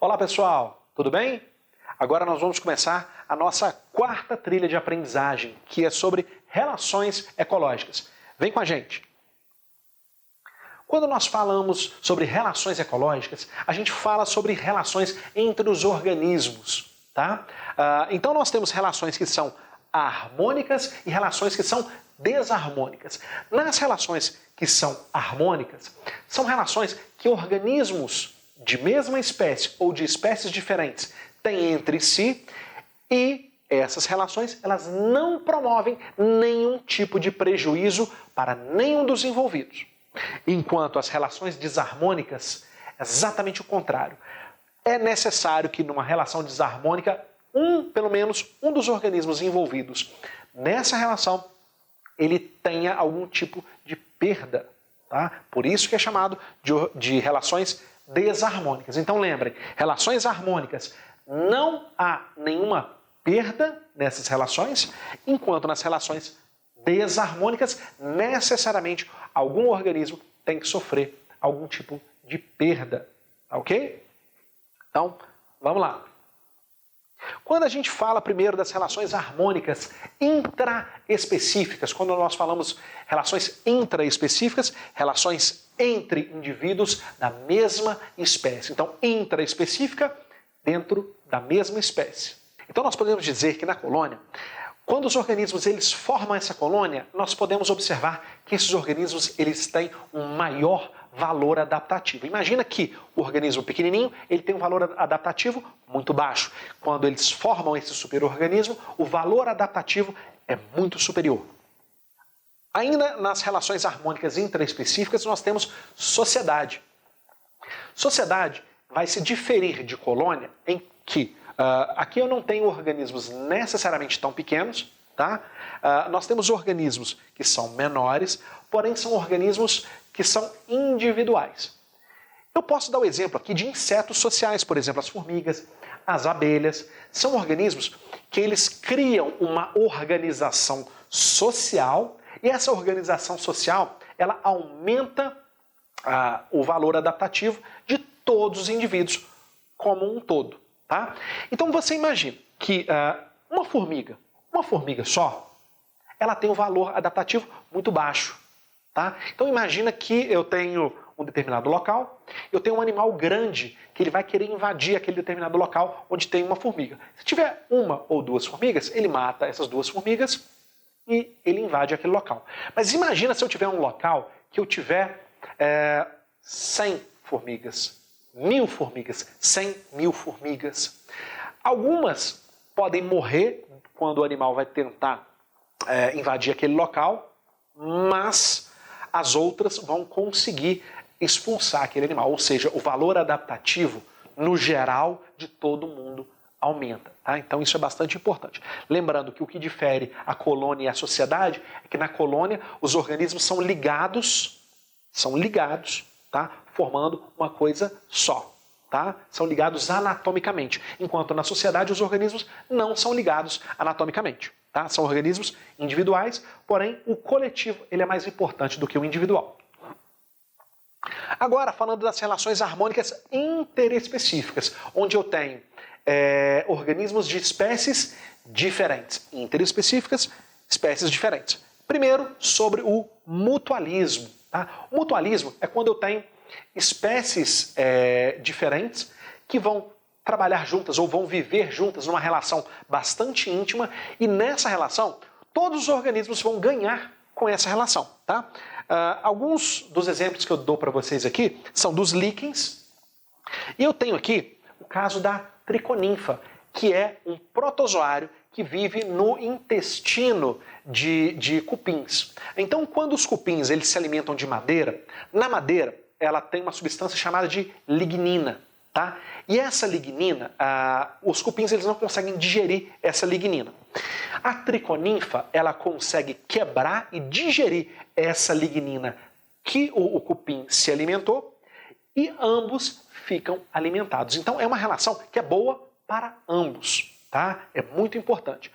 Olá pessoal, tudo bem? Agora nós vamos começar a nossa quarta trilha de aprendizagem, que é sobre relações ecológicas. Vem com a gente! Quando nós falamos sobre relações ecológicas, a gente fala sobre relações entre os organismos, tá? Então nós temos relações que são harmônicas e relações que são desarmônicas. Nas relações que são harmônicas, são relações que organismos de mesma espécie ou de espécies diferentes têm entre si, e essas relações elas não promovem nenhum tipo de prejuízo para nenhum dos envolvidos. Enquanto as relações desarmônicas, exatamente o contrário. É necessário que numa relação desarmônica, pelo menos um dos organismos envolvidos nessa relação, ele tenha algum tipo de perda. Tá? Por isso que é chamado de relações desarmônicas. Então lembrem, relações harmônicas, não há nenhuma perda nessas relações, enquanto nas relações desarmônicas, necessariamente, algum organismo tem que sofrer algum tipo de perda. Ok? Então, vamos lá. Quando a gente fala primeiro das relações harmônicas intraespecíficas, quando nós falamos relações intraespecíficas, relações entre indivíduos da mesma espécie. Então, intraespecífica dentro da mesma espécie. Então, nós podemos dizer que na colônia, quando os organismos eles formam essa colônia, nós podemos observar que esses organismos eles têm um maior valor adaptativo. Imagina que o organismo pequenininho ele tem um valor adaptativo muito baixo. Quando eles formam esse superorganismo, o valor adaptativo é muito superior. Ainda nas relações harmônicas intraespecíficas, nós temos sociedade. Sociedade vai se diferir de colônia em que aqui eu não tenho organismos necessariamente tão pequenos, tá? Nós temos organismos que são menores, porém são organismos que são individuais. Eu posso dar o exemplo aqui de insetos sociais, por exemplo, as formigas, as abelhas. São organismos que eles criam uma organização social e essa organização social ela aumenta o valor adaptativo de todos os indivíduos como um todo. Tá? Então você imagina que uma formiga só, ela tem um valor adaptativo muito baixo. Tá? Então imagina que eu tenho um determinado local, eu tenho um animal grande que ele vai querer invadir aquele determinado local onde tem uma formiga. Se tiver uma ou duas formigas, ele mata essas duas formigas e ele invade aquele local. Mas imagina se eu tiver um local que eu tiver 100 formigas. 1000 formigas, 100.000 formigas. Algumas podem morrer quando o animal vai tentar invadir aquele local, mas as outras vão conseguir expulsar aquele animal. Ou seja, o valor adaptativo, no geral, de todo mundo aumenta. Tá? Então isso é bastante importante. Lembrando que o que difere a colônia e a sociedade é que na colônia os organismos são ligados, tá? Formando uma coisa só. Tá? São ligados anatomicamente, enquanto na sociedade os organismos não são ligados anatomicamente. Tá? São organismos individuais, porém o coletivo ele é mais importante do que o individual. Agora, falando das relações harmônicas interespecíficas, onde eu tenho organismos de espécies diferentes. Interespecíficas, espécies diferentes. Primeiro, sobre o mutualismo. Tá? O mutualismo é quando eu tenho espécies diferentes que vão trabalhar juntas ou vão viver juntas numa relação bastante íntima e nessa relação todos os organismos vão ganhar com essa relação. Tá? Alguns dos exemplos que eu dou para vocês aqui são dos líquens e eu tenho aqui o caso da triconinfa, que é um protozoário que vive no intestino de cupins. Então, quando os cupins eles se alimentam de madeira, na madeira ela tem uma substância chamada de lignina. Tá? E essa lignina, os cupins eles não conseguem digerir essa lignina. A triconinfa ela consegue quebrar e digerir essa lignina que o cupim se alimentou e ambos ficam alimentados. Então é uma relação que é boa para ambos. Tá? É muito importante.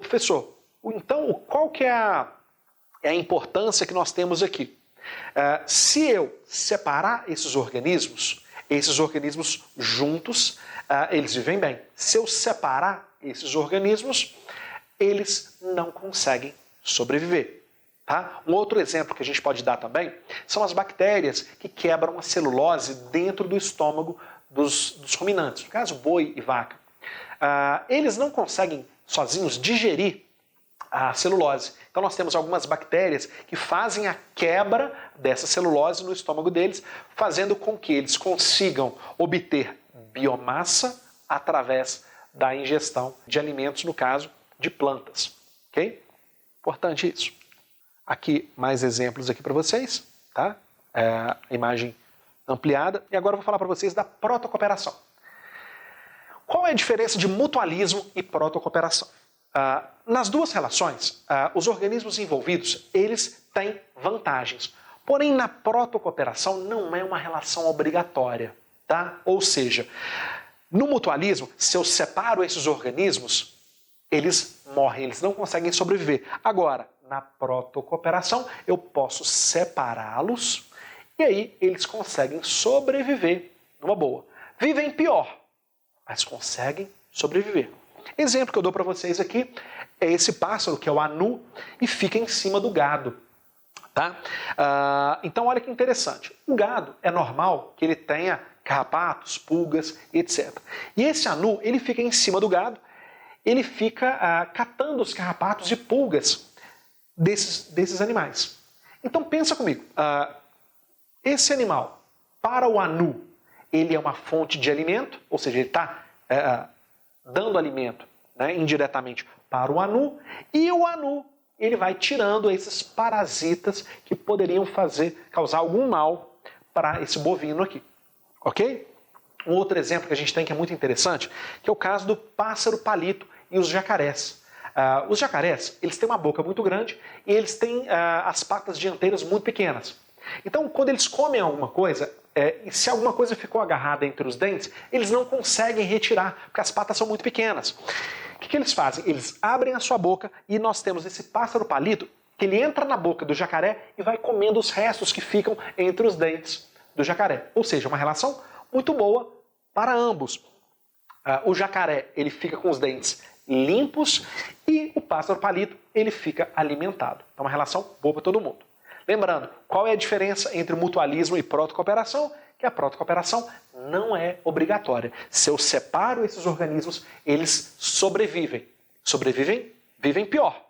Professor, então qual que é a importância que nós temos aqui? Se eu separar esses organismos, esses organismos juntos, eles vivem bem. Se eu separar esses organismos, eles não conseguem sobreviver. Tá? Um outro exemplo que a gente pode dar também são as bactérias que quebram a celulose dentro do estômago dos ruminantes, no caso boi e vaca. Eles não conseguem sozinhos digerir a celulose. Então nós temos algumas bactérias que fazem a quebra dessa celulose no estômago deles, fazendo com que eles consigam obter biomassa através da ingestão de alimentos, no caso de plantas. Ok? Importante isso. Aqui mais exemplos aqui para vocês, tá? A imagem ampliada. E agora eu vou falar para vocês da protocooperação. Qual é a diferença de mutualismo e protocooperação? Nas duas relações, os organismos envolvidos, eles têm vantagens. Porém, na protocooperação não é uma relação obrigatória, tá? Ou seja, no mutualismo, se eu separo esses organismos, eles morrem, eles não conseguem sobreviver. Agora, na protocooperação, eu posso separá-los e aí eles conseguem sobreviver numa boa. Vivem pior, mas conseguem sobreviver. Exemplo que eu dou para vocês aqui é esse pássaro, que é o anu, e fica em cima do gado. Tá? Então, olha que interessante. O gado é normal que ele tenha carrapatos, pulgas, etc. E esse anu, ele fica em cima do gado, ele fica catando os carrapatos e pulgas desses animais. Então, pensa comigo. Esse animal, para o anu, ele é uma fonte de alimento, ou seja, ele está dando alimento, né, indiretamente para o anu, e o anu ele vai tirando esses parasitas que poderiam causar algum mal para esse bovino aqui. Ok? Um outro exemplo que a gente tem que é muito interessante, que é o caso do pássaro palito e os jacarés. Os jacarés, eles têm uma boca muito grande e eles têm as patas dianteiras muito pequenas. Então, quando eles comem alguma coisa, e se alguma coisa ficou agarrada entre os dentes, eles não conseguem retirar, porque as patas são muito pequenas. O que eles fazem? Eles abrem a sua boca e nós temos esse pássaro palito que ele entra na boca do jacaré e vai comendo os restos que ficam entre os dentes do jacaré. Ou seja, uma relação muito boa para ambos. O jacaré ele fica com os dentes limpos e o pássaro palito ele fica alimentado. É uma relação boa para todo mundo. Lembrando, qual é a diferença entre mutualismo e protocooperação? Que a protocooperação não é obrigatória. Se eu separo esses organismos, eles sobrevivem. Sobrevivem, vivem pior,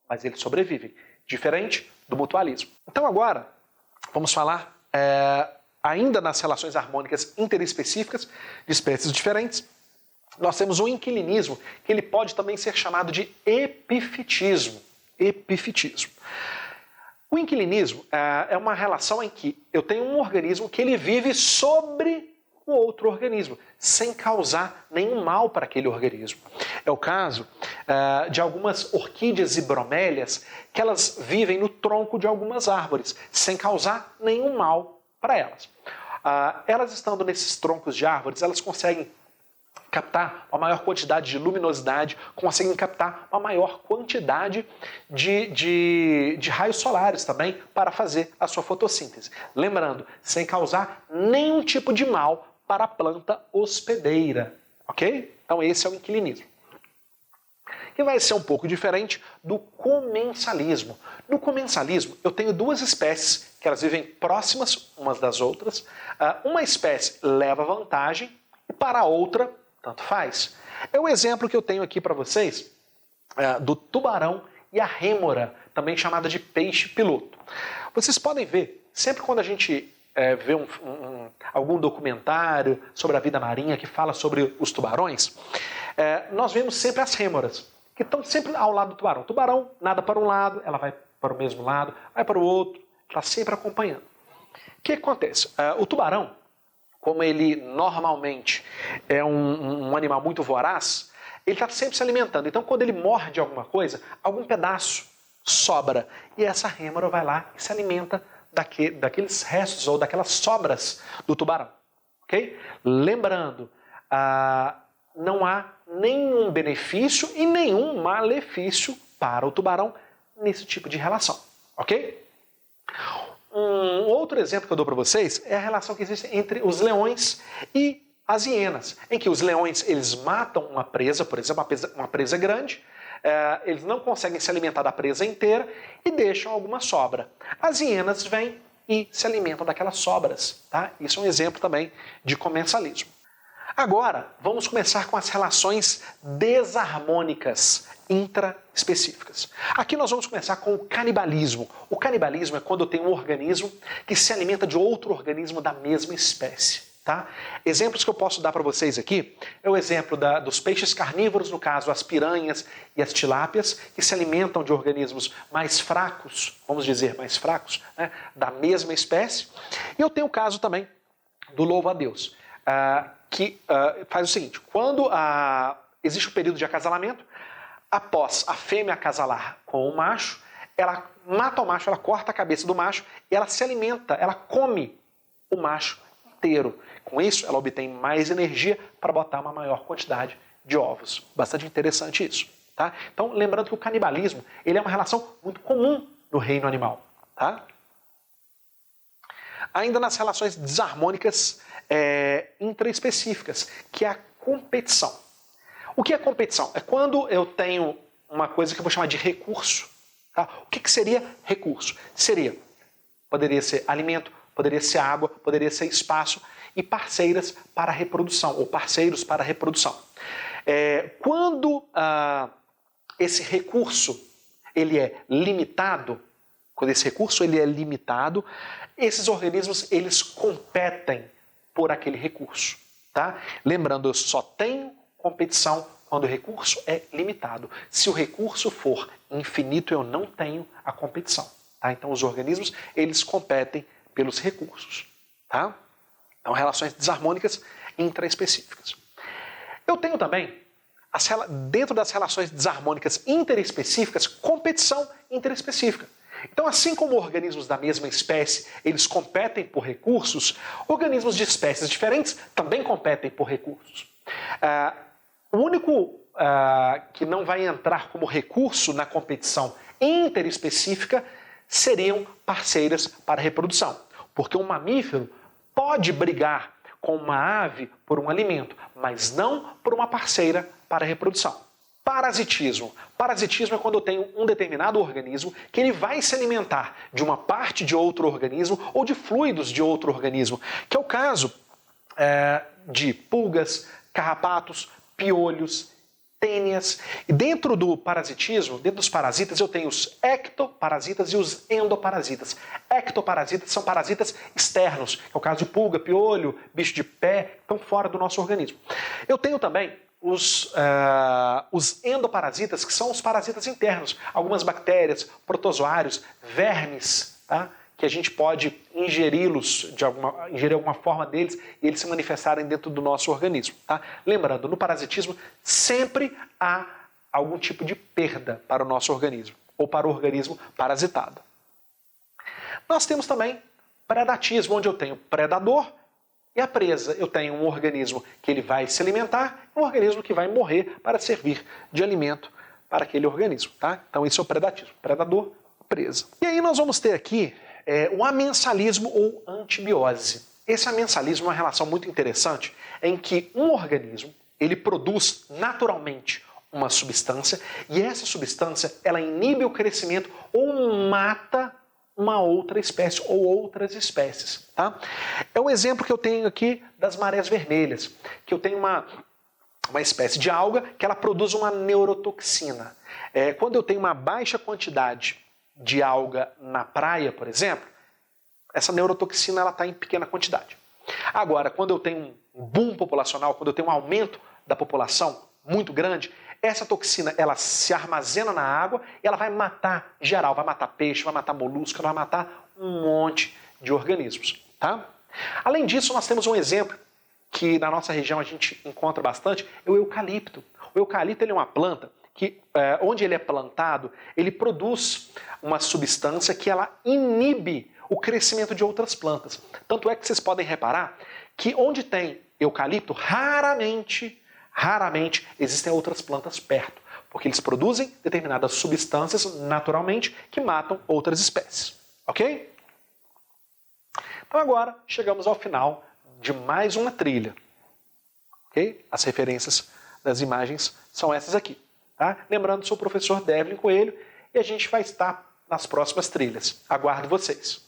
mas eles sobrevivem. Diferente do mutualismo. Então agora, vamos falar ainda nas relações harmônicas interespecíficas de espécies diferentes. Nós temos o inquilinismo, que ele pode também ser chamado de epifitismo. Epifitismo. O inquilinismo é uma relação em que eu tenho um organismo que ele vive sobre o outro organismo, sem causar nenhum mal para aquele organismo. É o caso de algumas orquídeas e bromélias que elas vivem no tronco de algumas árvores, sem causar nenhum mal para elas. Elas estando nesses troncos de árvores, elas conseguem captar uma maior quantidade de luminosidade, conseguem captar uma maior quantidade de raios solares também para fazer a sua fotossíntese. Lembrando, sem causar nenhum tipo de mal para a planta hospedeira, ok? Então esse é o inquilinismo. Que vai ser um pouco diferente do comensalismo. No comensalismo, eu tenho duas espécies que elas vivem próximas umas das outras. Uma espécie leva vantagem e para a outra tanto faz. É o exemplo que eu tenho aqui para vocês do tubarão e a rêmora, também chamada de peixe piloto. Vocês podem ver, sempre quando a gente vê algum documentário sobre a vida marinha que fala sobre os tubarões, nós vemos sempre as rêmoras, que estão sempre ao lado do tubarão. O tubarão nada para um lado, ela vai para o mesmo lado, vai para o outro, está sempre acompanhando. O que acontece? O tubarão, como ele normalmente é um animal muito voraz, ele está sempre se alimentando. Então, quando ele morde alguma coisa, algum pedaço sobra. E essa rêmora vai lá e se alimenta daqueles restos ou daquelas sobras do tubarão. Okay? Lembrando, não há nenhum benefício e nenhum malefício para o tubarão nesse tipo de relação. Ok? um outro exemplo que eu dou para vocês é a relação que existe entre os leões e as hienas, em que os leões eles matam uma presa, por exemplo, uma presa grande, eles não conseguem se alimentar da presa inteira e deixam alguma sobra. As hienas vêm e se alimentam daquelas sobras. Tá? Isso é um exemplo também de comensalismo. Agora, vamos começar com as relações desarmônicas intraespecíficas. Aqui nós vamos começar com o canibalismo. O canibalismo é quando eu tenho um organismo que se alimenta de outro organismo da mesma espécie. Tá? Exemplos que eu posso dar para vocês aqui é o exemplo dos peixes carnívoros, no caso as piranhas e as tilápias, que se alimentam de organismos mais fracos, vamos dizer mais fracos, né, da mesma espécie. E eu tenho o caso também do louva-a-Deus, que faz o seguinte: quando existe o período de acasalamento, após a fêmea acasalar com o macho, ela mata o macho, ela corta a cabeça do macho e ela se alimenta, ela come o macho inteiro. Com isso, ela obtém mais energia para botar uma maior quantidade de ovos. Bastante interessante isso. Tá? Então, lembrando que o canibalismo ele é uma relação muito comum no reino animal. Tá? Ainda nas relações desarmônicas intraespecíficas, que é a competição. O que é competição? É quando eu tenho uma coisa que eu vou chamar de recurso. Tá? O que seria recurso? Poderia ser alimento, poderia ser água, poderia ser espaço e parceiras para a reprodução, ou parceiros para a reprodução. Quando esse recurso ele é limitado, esses organismos eles competem por aquele recurso. Tá? Lembrando, eu só tenho competição quando o recurso é limitado. Se o recurso for infinito, eu não tenho a competição. Tá? Então os organismos eles competem pelos recursos. Tá? Então, relações desarmônicas intraespecíficas. Eu tenho também, dentro das relações desarmônicas interespecíficas, competição interespecífica. Então, assim como organismos da mesma espécie, eles competem por recursos, organismos de espécies diferentes também competem por recursos. O único que não vai entrar como recurso na competição interespecífica seriam parceiras para a reprodução. Porque um mamífero pode brigar com uma ave por um alimento, mas não por uma parceira para a reprodução. Parasitismo. Parasitismo é quando eu tenho um determinado organismo que ele vai se alimentar de uma parte de outro organismo ou de fluidos de outro organismo, que é o caso de pulgas, carrapatos, piolhos, tênias. E dentro do parasitismo, dentro dos parasitas, eu tenho os ectoparasitas e os endoparasitas. Ectoparasitas são parasitas externos, que é o caso de pulga, piolho, bicho de pé, estão fora do nosso organismo. Eu tenho também os endoparasitas, que são os parasitas internos, algumas bactérias, protozoários, vermes, tá? Que a gente pode ingeri-los, ingerir alguma forma deles e eles se manifestarem dentro do nosso organismo. Tá? Lembrando, no parasitismo sempre há algum tipo de perda para o nosso organismo ou para o organismo parasitado. Nós temos também predatismo, onde eu tenho predador e a presa. Eu tenho um organismo que ele vai se alimentar e um organismo que vai morrer para servir de alimento para aquele organismo. Tá? Então isso é o predatismo, predador, presa. E aí nós vamos ter aqui o amensalismo ou antibiose. Esse amensalismo é uma relação muito interessante em que um organismo ele produz naturalmente uma substância e essa substância ela inibe o crescimento ou mata uma outra espécie ou outras espécies. Tá? É um exemplo que eu tenho aqui das marés vermelhas, que eu tenho uma espécie de alga que ela produz uma neurotoxina. Quando eu tenho uma baixa quantidade de alga na praia, por exemplo, essa neurotoxina está em pequena quantidade. Agora, quando eu tenho um boom populacional, quando eu tenho um aumento da população muito grande, essa toxina ela se armazena na água e ela vai matar geral, vai matar peixe, vai matar molusco, vai matar um monte de organismos. Tá? Além disso, nós temos um exemplo que na nossa região a gente encontra bastante, é o eucalipto. O eucalipto ele é uma planta que, onde ele é plantado, ele produz uma substância que ela inibe o crescimento de outras plantas. Tanto é que vocês podem reparar que onde tem eucalipto, raramente existem outras plantas perto, porque eles produzem determinadas substâncias naturalmente que matam outras espécies. Ok? Então agora chegamos ao final de mais uma trilha. Ok? As referências das imagens são essas aqui. Tá? Lembrando, sou o professor Devlin Coelho e a gente vai estar nas próximas trilhas. Aguardo vocês.